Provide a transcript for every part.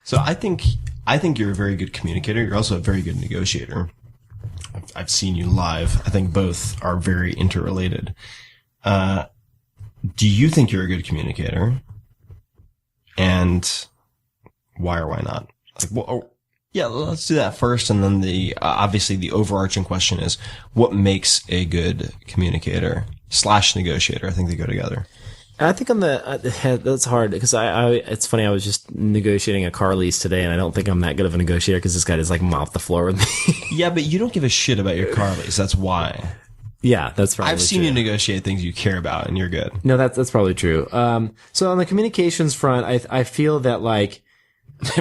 So I think you're a very good communicator. You're also a very good negotiator. I've seen you live. I think both are very interrelated. Do you think you're a good communicator? And why or why not? Yeah, let's do that first. And then obviously the overarching question is, what makes a good communicator / negotiator? I think they go together. I think that's hard because it's funny. I was just negotiating a car lease today, and I don't think I'm that good of a negotiator because this guy just like mopped the floor with me. Yeah, but you don't give a shit about your car lease. That's why. Yeah, that's probably I've seen true. You negotiate things you care about, and you're good. No, that's probably true. So on the communications front, I feel that like.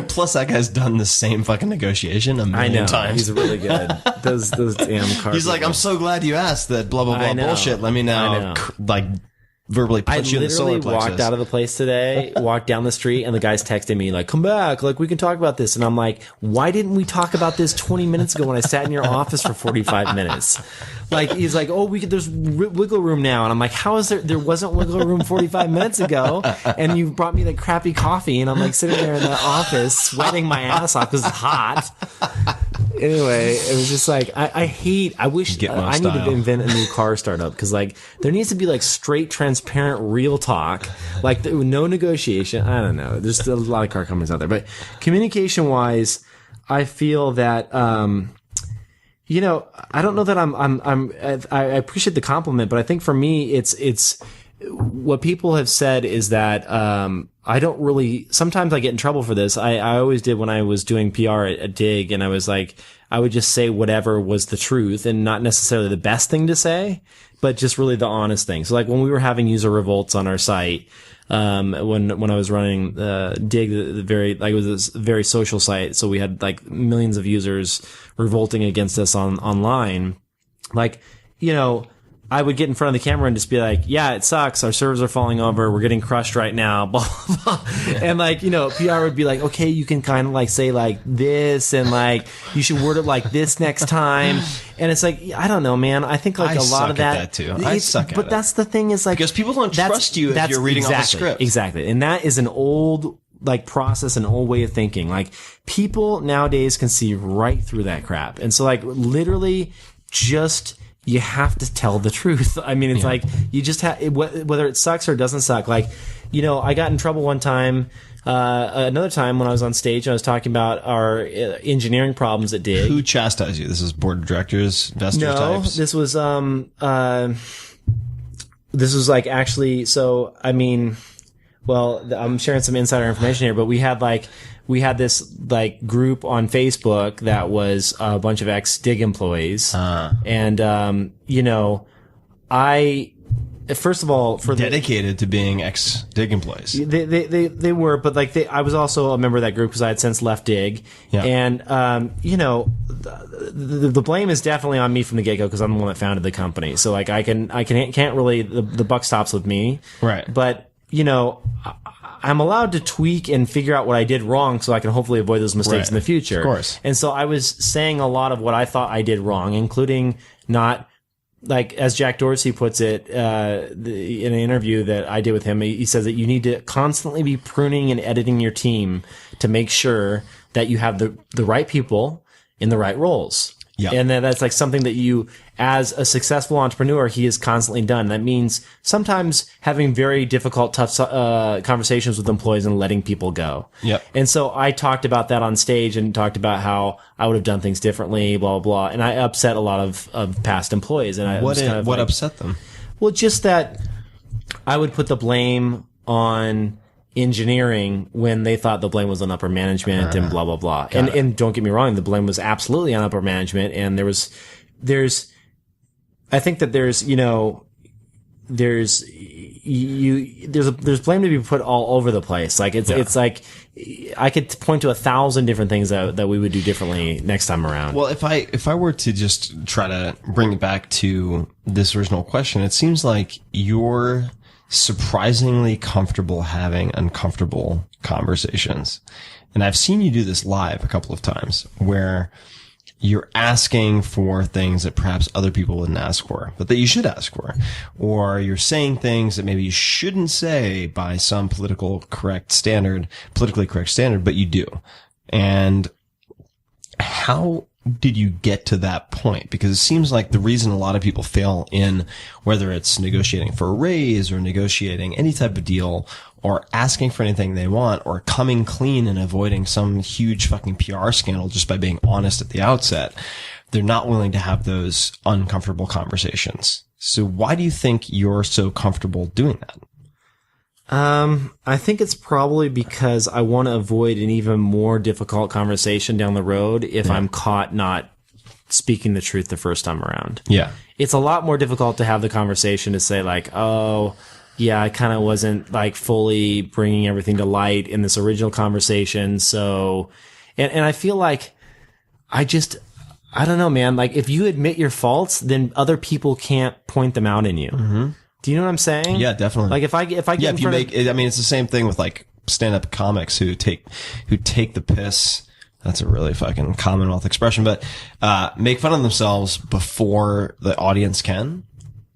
Plus, that guy's done the same fucking negotiation a million times. He's really good. Those damn cars. He's like, I'm so glad you asked that blah, blah, blah bullshit. Let me now, verbally put you in the solar plexus. I literally walked out of the place today, walked down the street, and the guy's texting me like, come back, like we can talk about this. And I'm like, why didn't we talk about this 20 minutes ago when I sat in your office for 45 minutes? Like, he's like, oh, there's wiggle room now. And I'm like, how is there wasn't wiggle room 45 minutes ago? And you brought me that crappy coffee, and I'm like sitting there in the office sweating my ass off because it's hot. Anyway, it was just like, I wish I need to invent a new car startup because like there needs to be like straight, transparent, real talk, like no negotiation. I don't know. There's a lot of car companies out there, but communication wise, I feel that, I don't know that I appreciate the compliment, but I think for me, it's what people have said is that, I don't really, sometimes I get in trouble for this. I always did when I was doing PR at Digg, and I was like, I would just say whatever was the truth and not necessarily the best thing to say, but just really the honest thing. So like when we were having user revolts on our site, when I was running, Digg, it was this very social site. So we had like millions of users revolting against us online. Like, I would get in front of the camera and just be like, yeah, it sucks. Our servers are falling over. We're getting crushed right now. Blah, blah, blah. Yeah. And like, PR would be like, okay, you can kind of like say like this and like, you should word it like this next time. And it's like, I don't know, man. I think like a lot of that too. I suck at it. But that's the thing is like, because people don't trust you if you're reading off the script. Exactly. And that is an old like process, an old way of thinking. Like people nowadays can see right through that crap. And so like literally you have to tell the truth. I mean, it's like, you just have, whether it sucks or doesn't suck. Like, I got in trouble one time, another time when I was on stage, I was talking about our engineering problems at Digg. Who chastised you? This is board of directors, investors types? This was, this was like actually, so, I mean, well, I'm sharing some insider information here, but we had this like group on Facebook that was a bunch of ex-Digg employees. And, first of all, dedicated to being ex-Digg employees. They were, but like I was also a member of that group because I had since left Digg. Yeah. And, the blame is definitely on me from the get-go because I'm the one that founded the company. So like can't really, the buck stops with me. Right. But, I'm allowed to tweak and figure out what I did wrong so I can hopefully avoid those mistakes in the future. Of course. And so I was saying a lot of what I thought I did wrong, including not, like, as Jack Dorsey puts it, in an interview that I did with him, he says that you need to constantly be pruning and editing your team to make sure that you have the right people in the right roles. Yeah. And that's like something that you, as a successful entrepreneur, he has constantly done. That means sometimes having very difficult, tough conversations with employees and letting people go. Yep. And so I talked about that on stage and talked about how I would have done things differently, blah, blah, blah. And I upset a lot of past employees. And what upset them? Well, just that I would put the blame on engineering when they thought the blame was on upper management and blah, blah, blah. And don't get me wrong, the blame was absolutely on upper management. And I think that there's blame to be put all over the place. Like it's like I could point to 1,000 different things that we would do differently next time around. Well, if I were to just try to bring it back to this original question, it seems like you're surprisingly comfortable having uncomfortable conversations. And I've seen you do this live a couple of times where you're asking for things that perhaps other people wouldn't ask for, but that you should ask for. Or you're saying things that maybe you shouldn't say by some politically correct standard, but you do. And how did you get to that point? Because it seems like the reason a lot of people fail in whether it's negotiating for a raise or negotiating any type of deal or asking for anything they want or coming clean and avoiding some huge fucking PR scandal just by being honest at the outset, they're not willing to have those uncomfortable conversations. So why do you think you're so comfortable doing that? I think it's probably because I want to avoid an even more difficult conversation down the road if I'm caught not speaking the truth the first time around. Yeah. It's a lot more difficult to have the conversation to say like, oh, yeah, I kind of wasn't like fully bringing everything to light in this original conversation. So, and I feel like I don't know, man. Like if you admit your faults, then other people can't point them out in you. Mm-hmm. Do you know what I'm saying? Yeah, definitely. Like if I get in front of, I mean, it's the same thing with like stand-up comics who take the piss. That's a really fucking Commonwealth expression, but make fun of themselves before the audience can.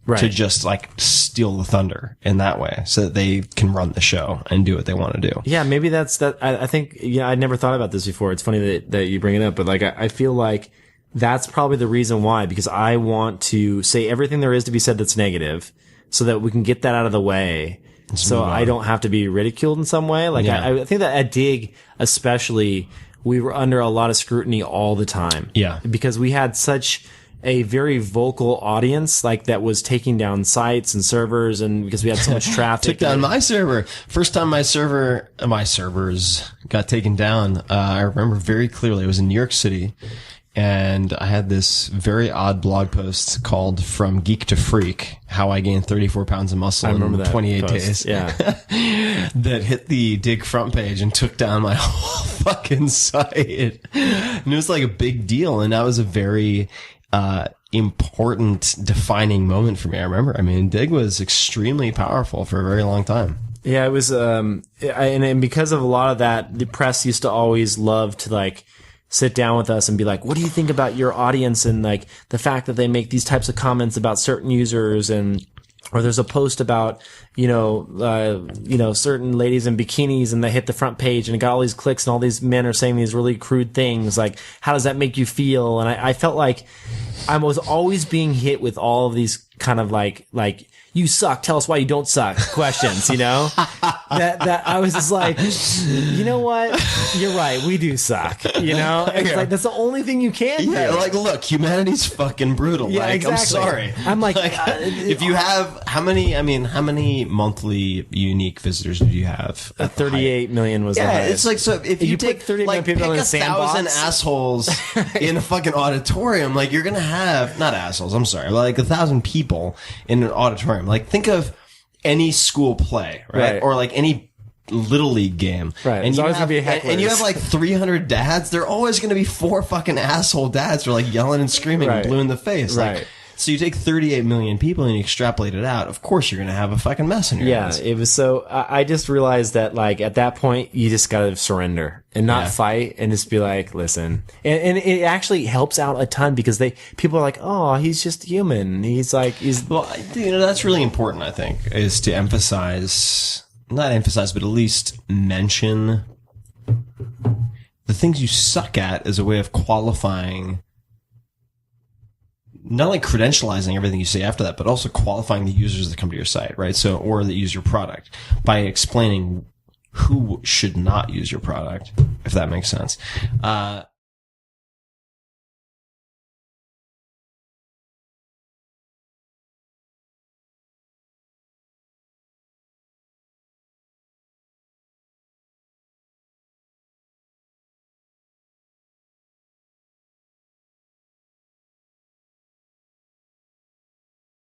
Right. To just like steal the thunder in that way so that they can run the show and do what they want to do. Yeah, maybe that's that. I think, I never thought about this before. It's funny that you bring it up, but like, I feel like that's probably the reason why, because I want to say everything there is to be said that's negative so that we can get that out of the way. So I don't have to be ridiculed in some way. Like I think that at Digg, especially, we were under a lot of scrutiny all the time. Yeah. Because we had such a very vocal audience, like that was taking down sites and servers, and because we had so much traffic. Took down my server. First time my servers got taken down, I remember very clearly. It was in New York City, and I had this very odd blog post called "From Geek to Freak: How I Gained 34 Pounds of Muscle in 28 days." Yeah, that hit the Digg front page and took down my whole fucking site, and it was like a big deal, and that was a very important defining moment for me. I remember, Digg was extremely powerful for a very long time. Yeah, it was, and because of a lot of that, the press used to always love to like sit down with us and be like, what do you think about your audience? And like the fact that they make these types of comments about certain users, or there's a post about, certain ladies in bikinis and they hit the front page and it got all these clicks and all these men are saying these really crude things. Like, how does that make you feel? And I felt like I was always being hit with all of these kind of like, you suck, tell us why you don't suck questions, that I was just like, you know what? You're right. We do suck, It's like, that's the only thing you can do. Yeah, like, look, humanity's fucking brutal. Yeah, like, exactly. I'm sorry. I'm like, if you have, how many monthly unique visitors did you have? 38 million was the highest. It's like, so if you take 38 million people in pick a sandbox, 1,000 assholes in a fucking auditorium, like, you're gonna have, not assholes, I'm sorry, like 1,000 people in an auditorium. Like, think of any school play, right? Or like any little league game. Right. And and you have like 300 dads. There are always going to be 4 fucking asshole dads who are like yelling and screaming and blue in the face. Right. Like, so you take 38 million people and you extrapolate it out. Of course, you're going to have a fucking mess in your hands. Yeah, it was so. I just realized that, like, at that point, you just gotta surrender and not fight and just be like, listen. And it actually helps out a ton because people are like, oh, he's just human. Well, that's really important. I think is to not emphasize, but at least mention the things you suck at as a way of qualifying. Not only credentializing everything you say after that, but also qualifying the users that come to your site, right? So, or that use your product by explaining who should not use your product, if that makes sense.